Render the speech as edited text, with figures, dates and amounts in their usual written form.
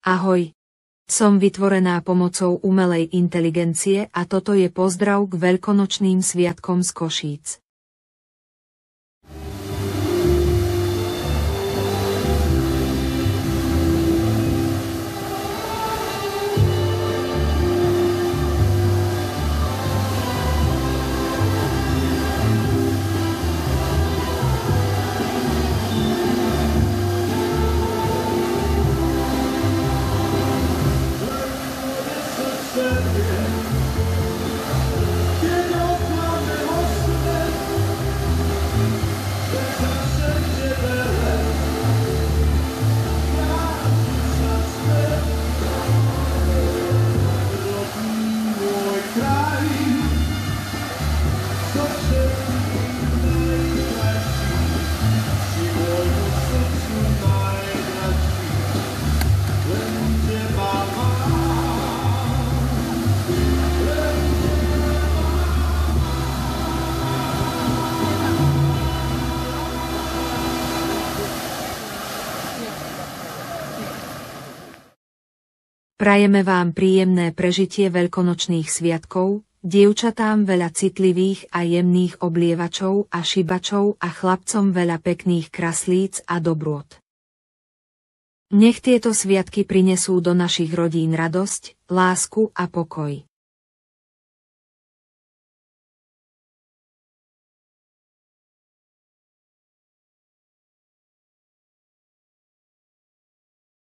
Ahoj. Som vytvorená pomocou umelej inteligencie a toto je pozdrav k veľkonočným sviatkom z Košíc. Prajeme vám príjemné prežitie veľkonočných sviatkov, dievčatám veľa citlivých a jemných oblievačov a šibačov a chlapcom veľa pekných kraslíc a dobrôt. Nech tieto sviatky prinesú do našich rodín radosť, lásku a pokoj.